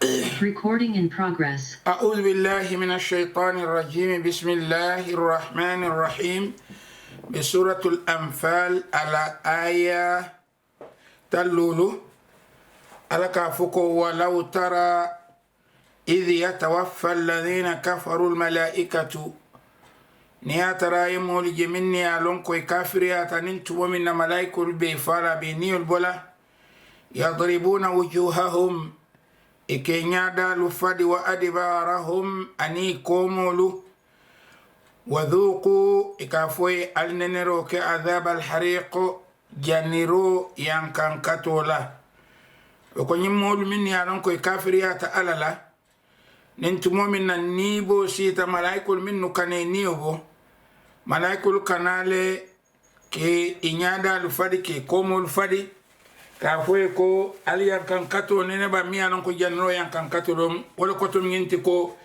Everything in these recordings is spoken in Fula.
Recording in progress. أعوذ بالله من الشيطان الرجيم بسم الله الرحمن الرحيم بسورة الأنفال على آية تلولو على كافوكو ولو ترى إذ يتوفى الذين كفروا الملائكة نيا ترى يمول جمني ألونكو كافريات ننتو من ملائكة البيفارة بني البلا يضربون وجوههم إكينيادا لفاد وأدبارهم أني كومولو وذوقوا إكافوي النيرو كعذاب الحريق جانيرو يانكان كاتولا وكوني مول مني ألونكو كافريات ألالا ننتمو من النيبو سيتا ملايكول منو كاني نيوبو ملايكول كانالي كي إنيادا لفادي كي كومو لفادي kafwe ko ali yankan kato nene ba mi anon ko janno yankan kato dom wala ko to ngenti ko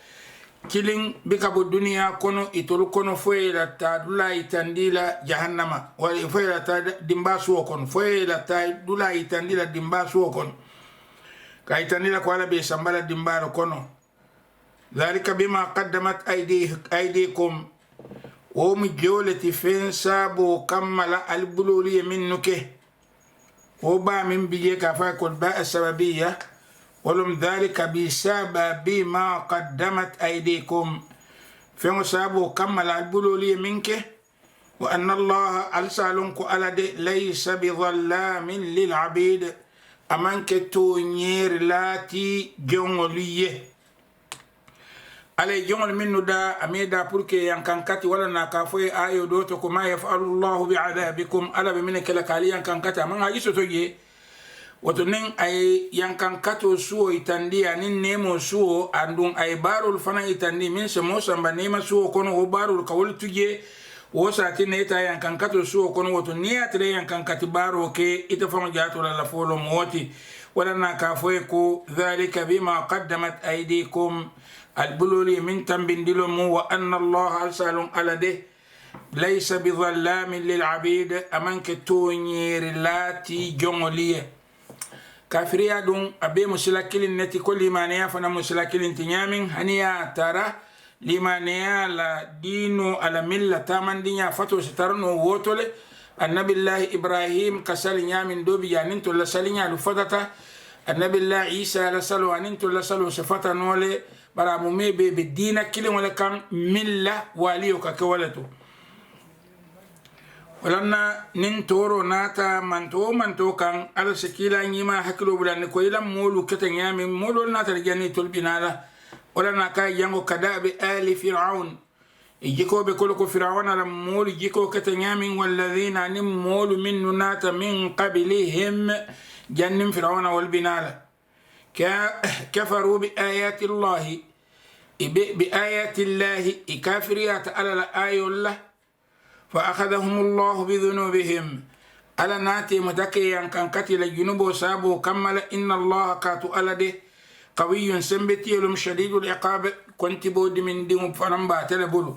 killing bikabu dunia kono itolu kono fwe la ta dula itandila jahannama wala fwe la ta dimbasu kono fwe la ta dula itandila dimbasu kono ka itandila ko ala be sambala dimbaro kono dhalika bima qaddamat aydikum wa mujolati fensa bo kamala albululi minnuke وبا من بيجي كفاكل باء السببية ولم ذلك بسبب ما قدمت أيديكم فين سابو كمل البلولي منك وأن الله ألسالنك ألد ليس بظلام للعبيد أمانك تونير لاتي جونوليه على جمل منو دا أميدا بوركي ينكن كاتي ولا نكافوي آيو دوتو ما يفعل الله بعذابكم ألا بمنك لكالي ينكن كاتي من هاي ستوجي وتنين أي ينكن كاتو سو يتندي أنين نيمو سو أندون أي بارو الفنا يتندي من سموسا بنيما سو كونو بارو الكول تجي وساتي نيتا ينكن كاتو سو كونو وتنيا تري ينكن كاتي بارو كي إتفهم جاتو للفولو موتي ولا نكافوي كو ذلك بما قدمت أيديكم البلولي من تنبندلهم وأن الله أرسل على ده ليس بظلام للعبيد أمانك تونير لاتي جمولية كافريا دون أبي مسلاكل النتي كل ما نيافنا مسلاكل انتنيامين هنيا ترى لما نيالا دينو على ملة تامن دنيا فتو سترنو ووتولي النبي الله إبراهيم كسال نيامين دوبي يانينتو لسالين لفتتا النبي الله عيسى لسالو يانينتو لسالو سفتا نولي bara mu mebe be dina kilin wala kan milla waliyo ka kawalato walanna nin toro nata manto kan ala shakila nyima hakilo bulan ko ilam molu keten yami molu nata jani tulbinala walanna ka yango kadabi ali fir'aun ijiko be ko fir'aun ala molu jiko keten yami walladhina nim molu min nata min qablihim jannim fir'aun wal binala كفروا بآيات الله بآيات الله كافريات على الآية الله فأخذهم الله بذنوبهم على ناتي متكيا كان قتل الجنوب وسابوا كمل إن الله كاتو ألده قوي سنبتي لهم شديد العقاب كنت بود من ديم فرنبا تلبلو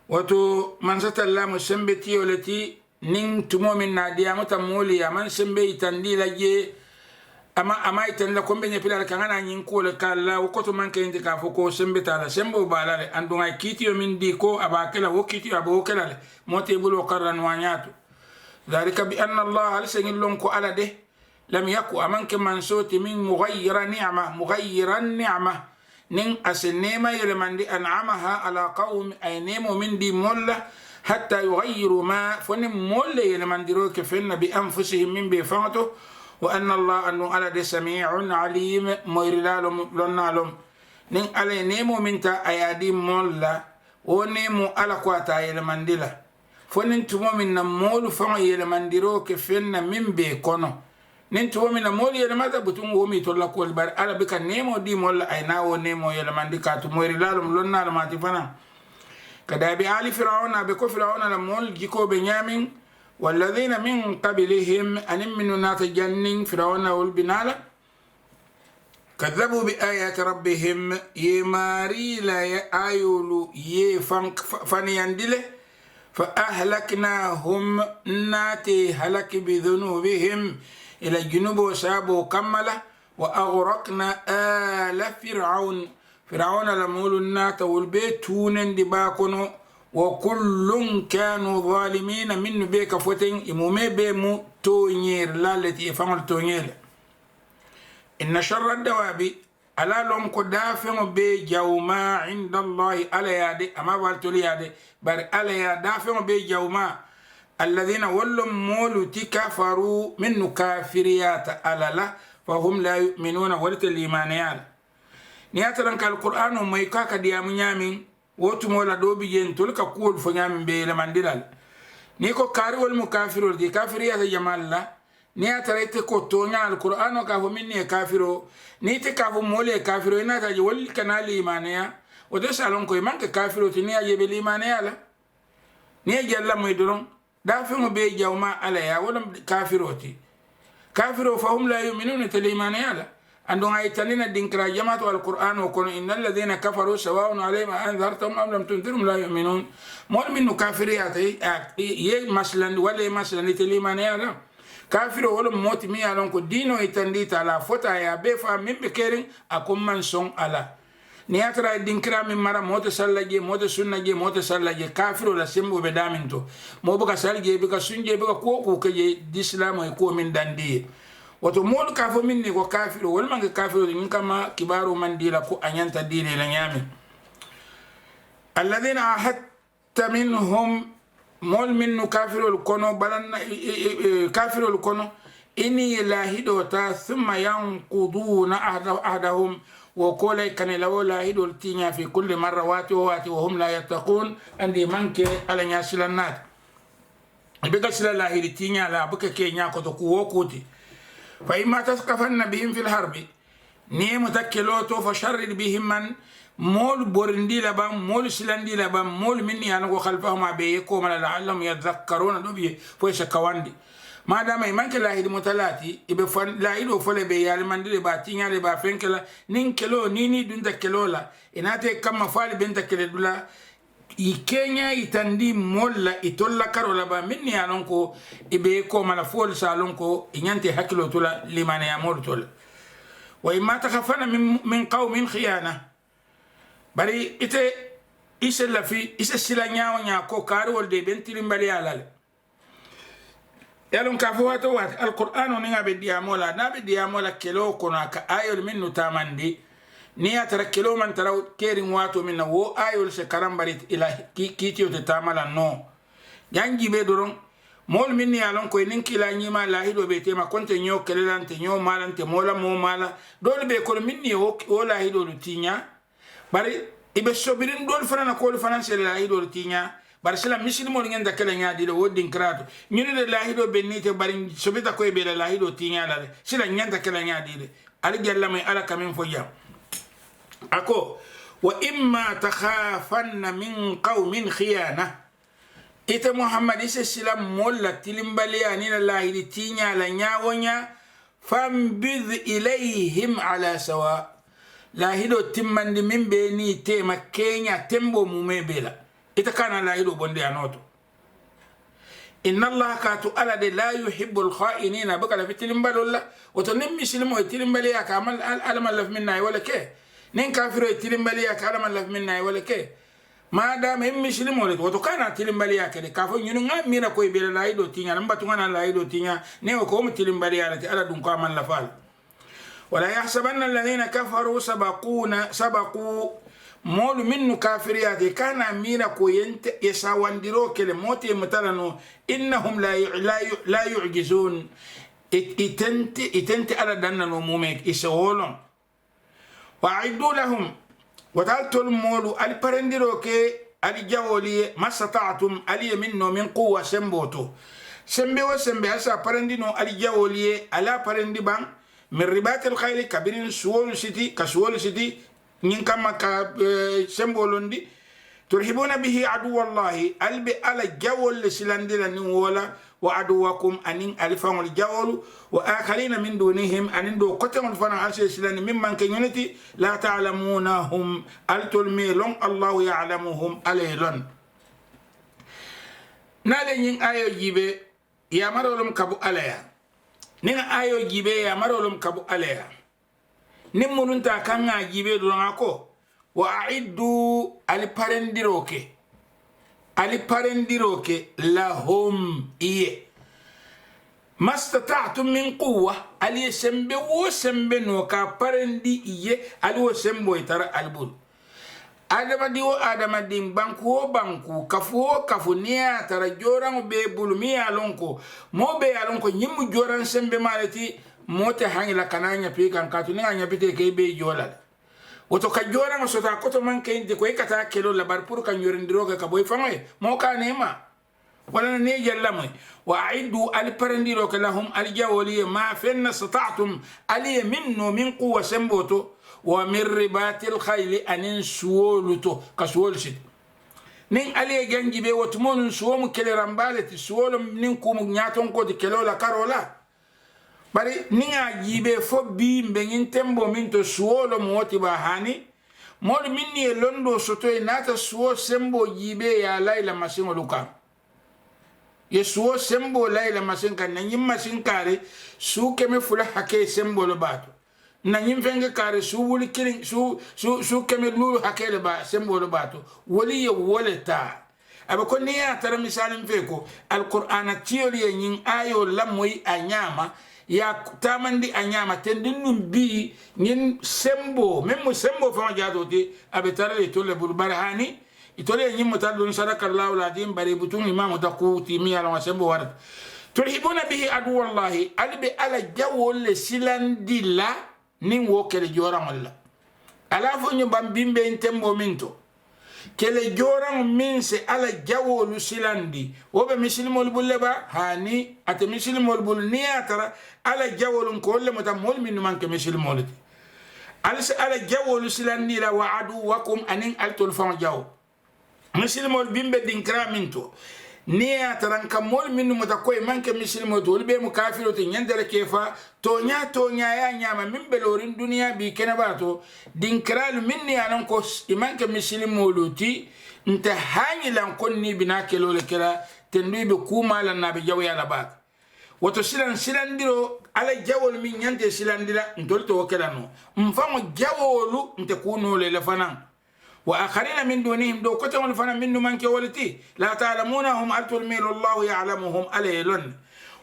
وتو من ستلام سنبتي والتي نين تمو من ناديا متمولي من سنبي تندي لجي ama itanda ko benye pilala kangana nyin ko le kala ko to man kende ka foko sembe tala sembo balale andunga kitiyo min di ko abakela wo kitiyo abo kala le mote bulo qarran wanyatu dhalika bi anna allah alsangil lon ko ala de lam yaku amanke mansoti min mughayyiran ni'ma nin asnema yelmandi an'amaha ala qaum aynemu min di molla hatta yughayyiru ma fani molle yelmandiro ke fenna bi anfusihim min bi famato وأن الله أنه على ده سميع عليم ميرلالهم لنالهم نين على نيمو منتا أيادي مولا ونيمو على قواتا يلمندلا فنين تمو من مول فما يلمندرو كفن من بيكونو نين تمو من مول يلماذا بتون ومي تولا كول بار على بك نيمو دي مولا أينا ونيمو يلمندكا تميرلالهم لنالهم أتفنا كدابي آل فرعون بكو فرعون لمول جيكو بنيامين والذين من قبلهم أن من ناتجنن فرعون والبنالة كذبوا بآيات ربهم يماري لا يآيولو فنيندله فأهلكناهم ناتي هلك بذنوبهم إلى الجنوب وسابوا كمله وأغرقنا آل فرعون لمول النات والبيت تونن دي باكونو وكل كانوا ظالمين من بيك فتن إمومي بيمو تونير لا التي يفعل تونير إن شر الدواب على لهم كدافع بجوما عند الله على يدي أما بالتولي يدي بل على يدافع بجوما الذين ولم مولو تكفروا من كافريات على لا فهم لا يؤمنون ولت الإيمانيات نياترنك القرآن وما يكاك ديام نيامين وتمولا دوبي جين تلك كول فنيامين بيلمان دلال نيكو كاري والمكافرون دي كافريات جمال لا نياتريت كو تونيا القرآن وكافو مني كافرو نيتي كافو مولي كافرو إناتا جول كنال إيمانيا ودسالون كو يمانك كافرو تنيا جيب الإيمانيا لا نيا جالا ميدرون دافعوا بي جوما عليها ولم كافروتي كافروا فهم لا يؤمنون تليمانيا لا عندهم ايتانين الدنكرا جماعة القرآن وكون إن الذين كفروا سواء عليهم أنذرتهم أم لم تنذرهم لا يؤمنون مول منه كافريات يه مثلا ولا مثلا تليمانيا لا كافروا ولم موت ميا لونكو دينو يتنديت على فوتا يا بيفا من بكيرين أكون من سون على نياترا دينكرا من مرا موت سالجي موت سنجي موت سالجي كافر ولا سيمبو بدامنتو مو بكا سالجي بكا سنجي بكا كوكو كجي دي اسلام يكو من داندي وتو مول كافو مني كو كافر ولا ما كافر دين كما كبارو من ديلا كو انيانتا ديني لا نيامي الذين عهدت منهم مول منو كافر الكونو بلن كافر الكونو اني لاهدوتا ثم ينقضون عهدهم وقول كان لو لا يدول تينيا في كل مرة واتي وهم لا يتقون عندي منك على ناسل النات بقى سلا لا يدول تينيا لا بقى كي نياكو تقوو كوتي فإما تسقفن بهم في الحرب نيم تكلوتو فشرد بهم من مول بورندي لبام مول سلاندي لبام مول مني أنا خلفهم أبيكم لعلهم يتذكرون نبي فويس كواندي ما دام يمانك لاهيد متلاتي يبفن لاهيد فله بيال مندل باتينيا لبا فنكلا نين كيلو نيني دونتا كيلو لا إناتي كم فال بنتا كيلو دولا يكينيا يتندي مولا يتولا كارولا با مني ألونكو يبيكو مالا فول سالونكو ينتي حكيلو تولا لمن يامور تولا وإما تخفنا من قوم خيانة بري إتي إسلا في إسلا نياو نياكو كارو ولدي بنتي لمبالي على يالون كافوات وات القرآن نيا بديامولا نا بديامولا كيلو كنا كآيول منو تامندي نيا ترى كيلو من ترى كيرين واتو منو و آيول سكرام بريت إلى كيتيو تتاملا نو جانجي بدورون مول مني يالون كوي نينكي لا نيما لا هيدو بيتيما كنت نيو كللان تنيو مالان تمولا مو مالا دول بيكول مني و لا هيدو لتينيا بري إبه سوبرين دول فرانا كول فرانا سيلا لا هيدو لتينيا barsila misili mo ngenda kala nyaadi do wodin krato nyuni de lahido benite bari sobita ko be lahido tinyala sila nyanda kala nyaadi de ali jalla may ala kamen fo jam ako wa imma takhafanna min qaumin khiyana ite muhammad isa silam molla tilimbali ani lahidi tinyala nyawonya fambid ilayhim ala sawa lahido timmandi min be ni tema kenya tembo mumebela إذا كان لا يدو بندي أنوتو إن الله كاتو ألا دي لا يحب الخائنين بقى في تلمبال ولا وتنمي سلمو تلمباليا كامل ألم الله منا ولا كي نين كافرو تلمباليا كألم الله منا ولا كي ما دام هم سلمو وتكان تلمباليا كده كافو ينون مينا كوي بلا لا يدو تينيا نمبا توانا لا يدو تينيا نيو كوم تلمباليا لتي ألا دون كامل لفال ولا يحسبن الذين كفروا سبقوا مول منو كافريات كان مينا كوينت يساونديرو كل موت متلنو انهم لا يعجزون اتنت على دنا موميك يسولون واعدوا لهم وتالتو المول البرنديرو كي الجولي ما استطعتم علي منه من قوه سمبوتو سمبي وسمبي اسا برندينو الجولي على برندي بان من رباط الخيل كبيرين سوول سيتي كسوول سيتي نين كما سمبولوندي ترهبون به عدو الله البي على جول سلاندلا نولا وعدوكم انين الفان الجول واخرين من دونهم ان دو قتم فنا اسلان ممن كنيتي لا تعلمونهم التلميلون الله يعلمهم عليلون نالين ايو جيبه يا مرولم كبو عليا نين ايو جيبه يا مرولم كبو عليا nimmununta kanga jibe do ngako wa a'iddu ali parendiroke lahum iye mastata'tum min quwwa ali sembe wo sembe no ka parendi iye ali wo sembo itara albul adama din banku kafu niya tara joran be bulmi alonko mo be alonko nyimu joran sembe malati mote hangila kananya pikan katu ni anya pite ke be jola woto ka joran so ta koto man ke de ko ikata kelo la bar pour kan yorindiro ka boy famay mo ka nema wala ne jalla moy wa aidu al parandiro ka lahum al jawli ma fenna stata'tum ali minno min quwwa semboto wa min ribatil khayli anin suwoluto kaswolsid nin ali ganji be wotmon suwomu kele rambaleti suwolum nin kumu nyaton ko de kelo la karola bari ninga jibe fo bi mbengin tembo min to suwolo moti ba hani mod minni e londo soto e nata suwo sembo jibe ya laila masingo luka ye suwo sembo laila masin kan nyim masin kare su keme fula hake sembo lo bato na nyim fenge kare su wuli killing su keme lulu hake le ba sembo lo bato woli ye woleta aba ko niya tara misalin feko alqur'ana tiyoli e nyin ayo lamoy anyama ya tamandi anyama tendin num bi nyin sembo memmo sembo fa jaado de abetara le tolle bul barhani itole nyim mutadun sadaka allah aladim bari butun imam taquti mi ala sembo war turhibuna bihi adu wallahi albi ala jawol silandilla nin wo kele joram allah ala fo nyu bam bimbe tembo minto kele joran min se ala jawolu silandi wobe muslimol bulleba hani ate muslimol bul niatara ala jawolun ko le mota mol min manke muslimol ala jawolu silandi la wa'adu wakum anin altul fa jaw muslimol bimbe dinkra minto niatara kam mol min mota koy manke muslimol to be mu kafiro to nyandere kefa to nya ya nyama min belorin duniya bi kenabato dinkral minni anan ko imanke muslimoluti nta hanyilan konni bina kelole kera tendu be kuma la nabi jaw ya labat woto silandiro ala jawol min nyante silandira ndolto wokelano mfamo jawolu nte kuno le fanan wa akharina min dunihim do kota wal fanan minnu manke wolati la ta'lamunahum atulmiru allah ya'lamuhum alaylun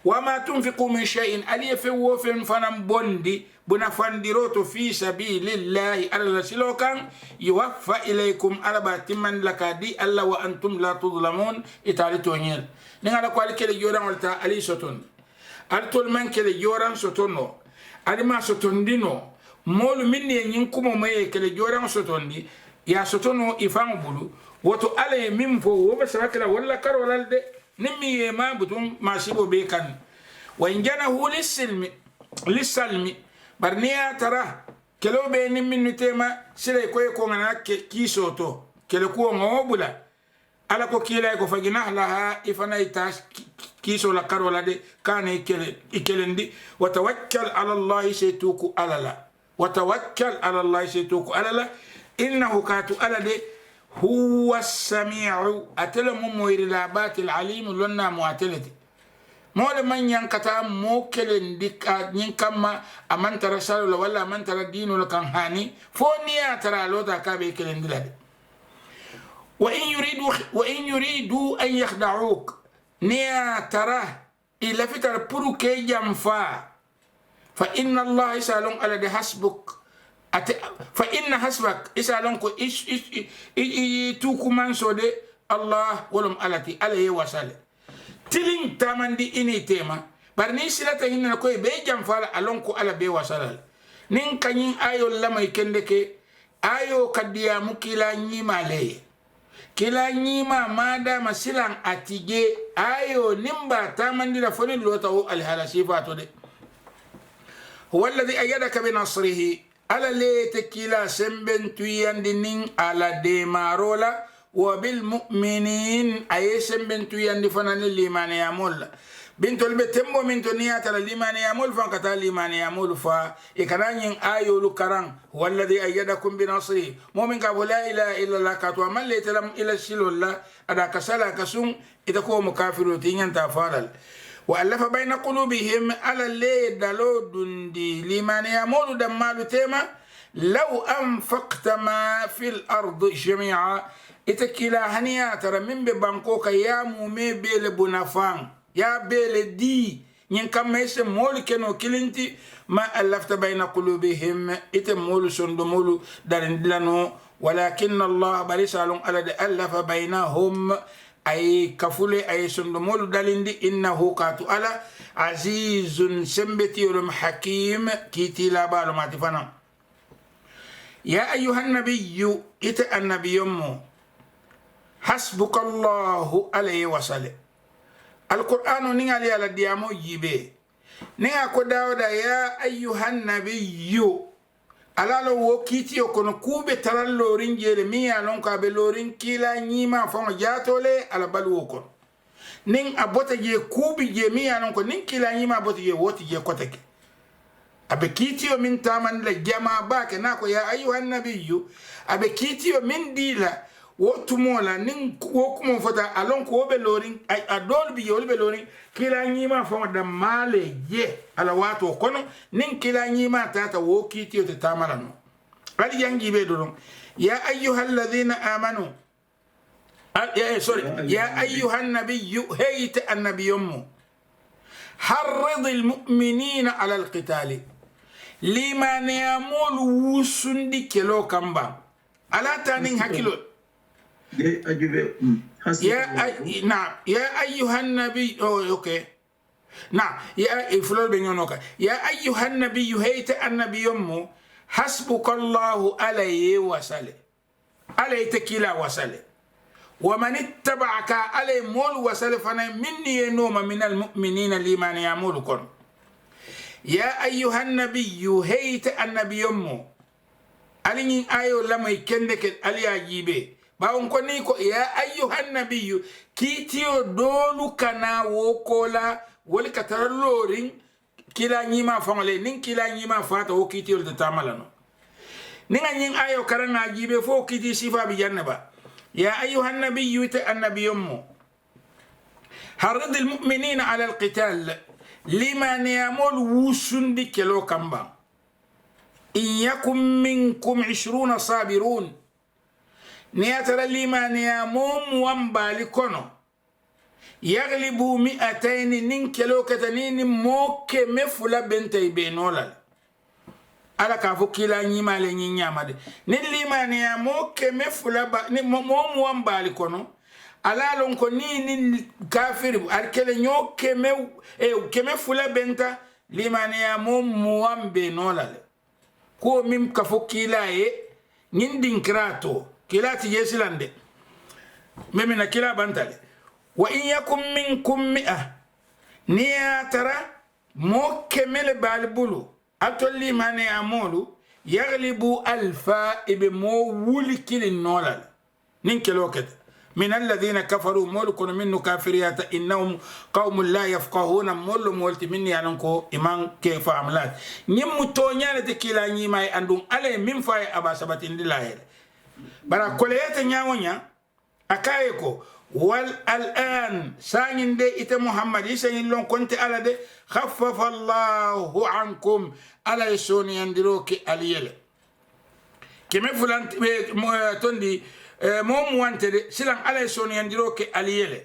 وما تنفقوا من شيء ألي في وفن فنم بندي بنفندروت في سبيل الله على سلوكا يوفى إليكم على باتمن لكادي ألا وأنتم لا تظلمون إتالي تونيل نعلى قال كده يوران والتا ألي ستون ألتول من كده يوران ستونو ألي ما ستون دينو مول مني ينكم ومي كده يوران ستون دي يا ستونو إفام بلو وتو ألي ممفو وبسركلا ولا كار ولا لدي نمي ما بتون ما سيبو بيكان وإن جنه للسلم برنيا ترى كلو بين من نتيما سيري كوي كونا كيسوتو كلو كو غوبلا على كو كيلا كو فجناه لها إفنا يتاش كيسو لا كارولا دي كان يكلندي وتوكل على الله سيتوكو على لا وتوكل على الله سيتوكو على لا إنه كاتو على دي هو السميع أتلم موير لابات العليم لنا معتلتي مولا من ينكتا موكل ديك ينكما أمان ترى سالو ولا أمان ترى دينو لكان هاني فونيا ترى لوتا كابي كلن دلالي وإن يريدوا أن يخدعوك نيا ترى إلا فتر برو كي جنفا فإن الله يسألون على دي حسبك فإن حسبك إسألونكو توكو من سودي الله ولم ألتي عليه وسلم تلين تامندي إني تيما برني سلطة هنا كوي بيجام فالا ألونكو على بي وسلم نين كنين آيو لما يكندك آيو كديا مكيلا نيما لي كلا نيما مادا مسيلان أتيجي آيو نمبا تامندي لفوني لوتاو الهالسيفاتو دي هو الذي أيدك بنصره على ليت كلا سمبن توياندين على ديمارولا وبالمؤمنين أي سمبن توياندي فنان الإيمان يامول بنت البتمو من تنيا ترى الإيمان يامول فانكتا الإيمان يامول فا إكرانين آيو لكران هو الذي أيدكم بنصره مؤمن قبل لا إله إلا الله كاتوا من ليتلم إلى السلو الله أدا كسلا كسون إذا كو مكافر تينيان تفارل وألف بين قلوبهم على اللي دلو دندي لمن يمول دمال تيما لو أنفقت ما في الأرض جميعا إتكلا هنيا ترى من ببانكوكا يا مومي بيل بنافان يا بيل دي ين كم يسم مول كنو كلنتي ما ألفت بين قلوبهم إتمول سندمول دارندلانو ولكن الله برسالهم على ألف بينهم أي كفولي أي سندمول دالندي إنه كاتو على عزيز سمبتي ولم حكيم كيتي لا بالو ما تفنم يا أيها النبي إت النبي يمو حسبك الله عليه وسلم القرآن نيالي على ديامو يبي نيا كداودا يا أيها النبي على لو وكيتي يكون كوبي ترى لورين جيري ميا لونكا بلورين كيلا نيما فما جاتولي على بالوكون نين أبوتا جي كوبي جي ميا لونكو نين كيلا نيما أبوتا جي ووتي جي كوتك أبكيتيو من تامن لجماعة باك ناكو يا أيها النبي أبكيتيو من ديلا وتمولا نين وكمو فتا ألون كو بلورين أي أدول بي يول بلورين كلا نيما فما دمالي جي على واتو كونو نين كلا نيما تاتا وكيتيو تتامرانو قال ينجي بيدولون يا أيها الذين آمنوا يا أيها النبي هيت النبي يمو حرض المؤمنين على القتال لمن يمول وسندي كيلو كامبا على تانين هكيلو نعم يا أيها النبي أوكي نعم يا فلول بنيونوكا يا أيها النبي هيت النبي يمو حسبك الله عليه وسلم عليه تكيلا وسلم ومن اتبعك عليه مول وسلم فانا مني نوم من المؤمنين لمن يامولكم يا أيها النبي هيت النبي يمو ألين آيو لما يكندك ألي أجيبه باون كونيكو يا أيها النبي كيتيو دولو كنا وكولا ولك ترلورين كلا نيما فمالي نين كلا نيما فاتا وكيتيو لتتعملانو نين آيو كرنا أجيبه فو كيتي صفا بجانبا يا أيها النبي النبي يمو حرض المؤمنين على القتال لمن يمول وسند كيلو كمبا إن يكن منكم 20 صابرون نياتر لمن يموم ومبالكونو يغلبوا 200 نين كيلو كتنين موك مفلا بنتي بينولا ala ka fo kila nyima le nyinyama de ni limani ya mo keme fula ba ni mo wambali kono ala lon ko ni kafir arkele nyo keme fula benta limani ya mo wambe nolale ko mim ka fo kila e nin dinkrato kila ti yesilande meme na kila bantale wa in yakum minkum 100 niya tara mo kemele balbulu atoli mane amolu yaglibu alfa ibmo wuli kilin nolal nin keloket min alladhina kafaru mulkun minnu kafiriyata innahum qaumun la yafqahuna multi minni anko iman kefa amlat nyim mutonya de kila nyima andum ale min fa aba sabatin dilahere bara koleyata nyawonya akayeko والآن سانين دي إتا محمد يسانين لون كنت على دي خفف الله عنكم على يسون يندروك عليل كما فلان تندي موانت دي سلام على يسون يندروك عليل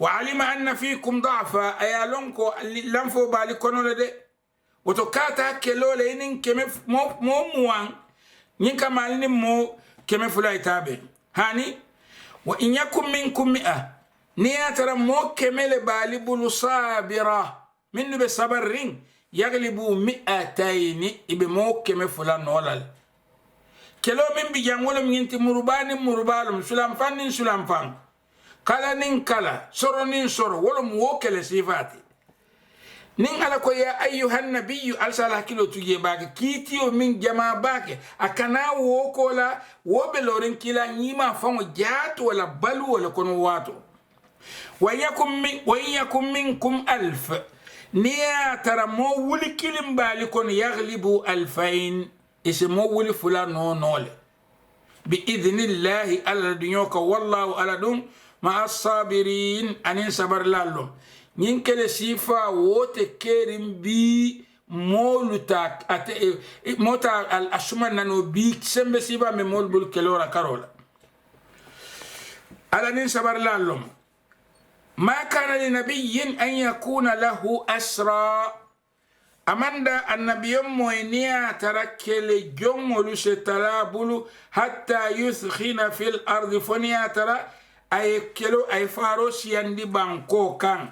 وعلم أن فيكم ضعفا أيا لونكو لنفو بالكونو لدي وتكاتا كيلو لينين كما موان ينكا مالين مو كما فلان يتابع هاني وإن يكن منكم 100 نياتر مو كمل بالبل صابرة منو بصبرين يغلبوا 200 بمو كمل فلان نولال كلو من بيجان ولا من انت مربالم سلام فان كلا نين كلا سرو نين سرو ولا موكل صفاتي نين على كو يا أيها النبي أرسل كيلو تجي باك كيتيو من جما باك أكنا وكولا وبلورين كلا نيما فمو جات ولا بلو ولا كنواتو ويكم منكم 1000 نيا ترى مو ولي كلم بالكون يغلبوا 2000 اسمو ولي فلان نول بإذن الله على دنيوك والله على دون مع الصابرين أن صبر لالهم nyin kele sifa wote kerim bi moluta ate mota al asuma nano bi sembe siba me molbul kelora karola ala nin sabar lallum ma kana li nabiyyin an yakuna lahu asra amanda annabiyum moyniya tarakele jongolu setalabulu hatta yuskhina fil ardi foniya tara ay kelo ay faro siyandi banko kan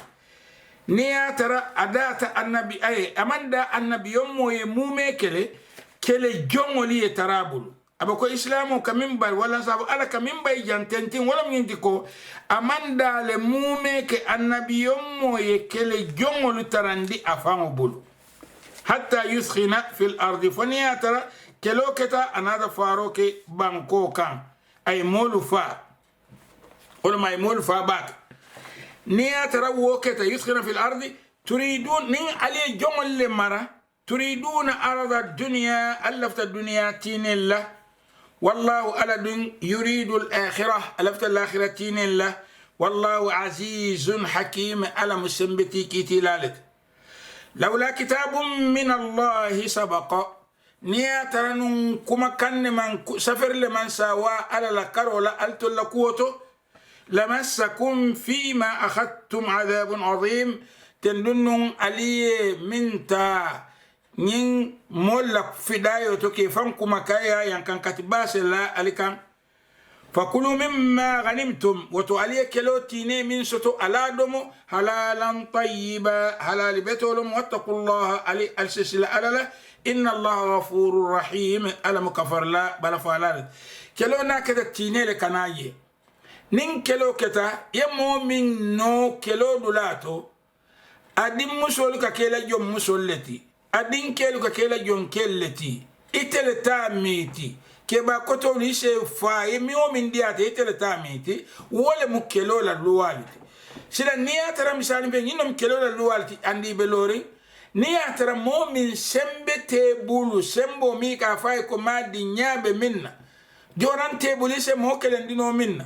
niya tara adata annabi ay amanda annabiyum moye mume kele jongoli tarabulu abako islamu kamimbar wala sabu ala kamimbay jantentin wala minti ko amanda le mume ke annabiyum moye kele jongolu tarandi afango bulu hatta yuskhina fil ardi foniya tara kelo keta anada faro ke banko kan ay molu fa wala may molu fa bak niya tara wo keta yuskhina fil ardi turidun nin ali jongol le mara turiduna arada dunya alafta dunya tinilla wallahu aladun yuridu al-akhirah alafta al-akhirah tinilla wallahu azizun hakim ala musambiti kitilalet لولا كتاب من الله سبق نياترن كما كان من سفر لمن سوا على الكرولا قلت لكوتو لمسكم فيما أخذتم عذاب عظيم تندن علي منتا نين مولك فدايو توكي فانكم كايا ينكن كتباس لا ألكان فكلوا مما غنمتم وتعلي كيلو تيني من ستو على دمو حلالا طيبا حلال بيتولم واتقوا الله علي السلسلة ألالا إن الله غفور رحيم ألا مكفر لا بلا فعلال كيلو ناكدا تيني لكناي نين كيلو كتا يمو من نو كيلو دولاتو أدين مسولك كيلا جم مسولتي أدين كيلو كيلا جم كيلتي إتلتا ميتي keba koto ni se fa emi o min dia te tele tamiti wole mu kelo la luwaliti sila ni atara misali be nyinom kelo la luwaliti andi be lori ni atara mo min sembe te bulu sembo mi ka fa ko madi nyabe minna joran te bulu se mo kelendi no minna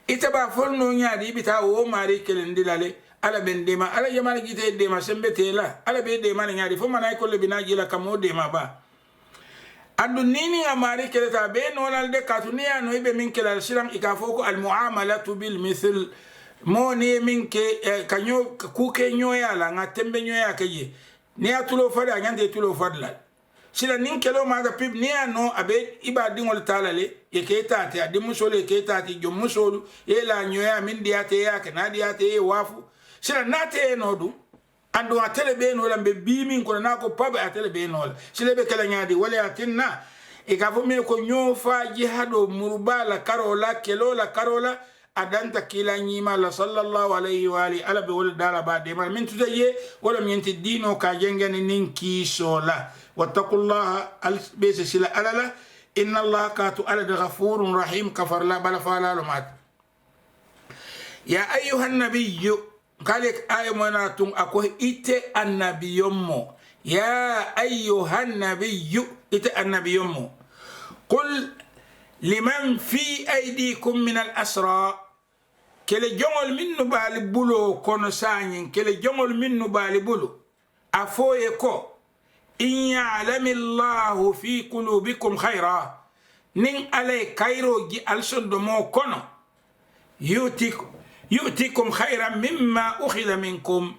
ite ba fol no nyaadi bita o mari kelendi lale ala bendema ala yamala gite dema sembe te la ala be dema nyaadi fo manay ko le binaji la kamo dema ba andu nini amari keleta be nonal de katunia no ibe min kelal silam ikafoko al muamalatu bil mithl moni min ke kanyo kuke nyoya la ngatembe nyoya keye ni atulo fada nyande tulo fadla sila nin kelo ma da pib ni ano abe ibadi ngol talale e keta te adi musolo e keta ti jom musolo e la nyoya min diate ya kana diate wafu sila nate no du andu atele be no lambe bimin ko na ko pabe atele be no sile be kala nyaadi wala atinna e ka fo me ko nyofa jihado murbala karola kelola karola adanta kila nyima la sallallahu alayhi wa ali ala be wala dala ba de man min tutaye wala min dino ka jengani ninki sola wattaqullaha al bese sila alala inna allaha katu ala ghafurur rahim kafar la bala fala lumat ya ayyuhan nabiyyu kalik aymanatun ako ite annabiyummo ya ayyuhan nabiyyu ite annabiyummo qul liman fi aydikum min al asra kele jongol minnu bali bulo kono sanyin kele jongol minnu bali bulo afoye ko in ya'lamu Allahu fi qulubikum khayra nin alay kayro ji alsondo mo kono يؤتكم خيرا مما أخذ منكم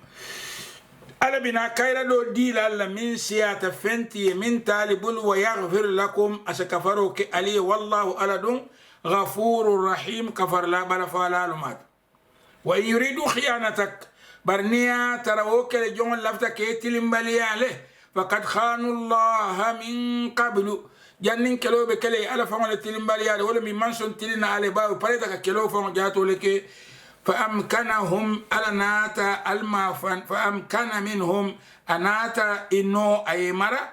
ألا بنا كيرا دو ديل ألا من سيات فنتي من تالبول ويغفر لكم أسكفروا كألي والله ألد غفور رحيم كفر لا بلا فلا لمات وإن يريدوا خيانتك برنيا تروك لجون لفتك يتلم بلي عليه فقد خانوا الله من قبل جنن كلو بكلي ألا فما لتلم بلي عليه ولا من منسون تلنا عليه باو فريتك كلو فما جاتو لكي فأمكنهم ألناتا المافن فأمكن منهم أناتا إنو أي مرة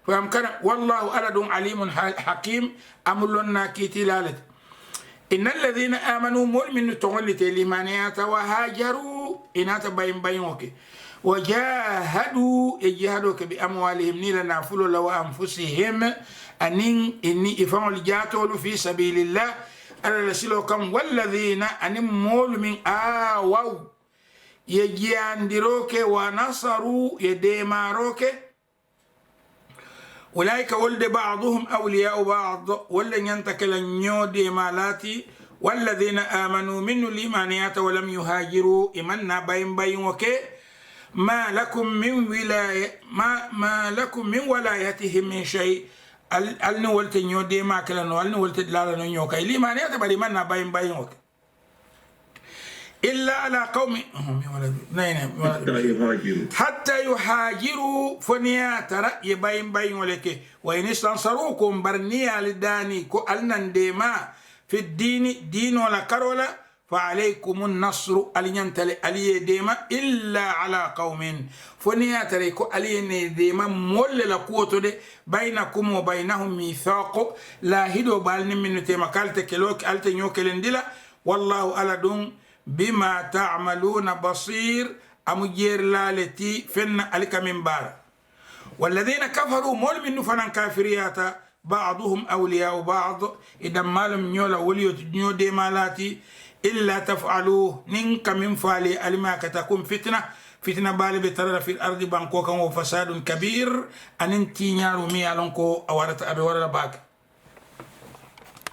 فأمكن والله ألد عليم حكيم أملنا كتلالت إن الذين آمنوا مؤمن تغلت لمانيات وهاجروا إناتا باين باينوك وجاهدوا إجهادوك بأموالهم نيلا نافلوا لو أنفسهم إني إفعل جاتول في سبيل الله على رسولكم والذين أن مول من آواو يجياندروك ونصروا يديماروك أولئك ولد بعضهم أولياء بعض ولن ينتكل نيو ديمالاتي والذين آمنوا من الإيمانيات ولم يهاجروا إمنا باين وكي ما لكم من ولايتهم من شيء النولت نيو ديما كلا النولت دلالا نيو كي الإيمانيات بل إمنا باين وكي إلا على قوم حتى يهاجروا فنيا ترى يبين ولك وإن استنصروكم برنيا لداني كو ألنن ديما في الدين دين ولا كرولا فعليكم النصر ألينتل ألي ديما إلا على قوم فنيا ترى كو ألي ديما مول لقوة دي بينكم وبينهم ميثاق لا هدو بالن من تيما كالتك لوك ألتنيوك لندلا والله على دون بما تعملون بصير أمجير لالتي فن ألك من بار والذين كفروا مول من فنان كافريات بعضهم أولياء بعض إذا ما لم يولا وليو نيو دي مالاتي إلا تفعلوه ننك من فالي ألما كتكون فتنة بالي بترى في الأرض بانكوكا وفساد كبير أن انتي نيارو ميالونكو أورت أبي ورد باك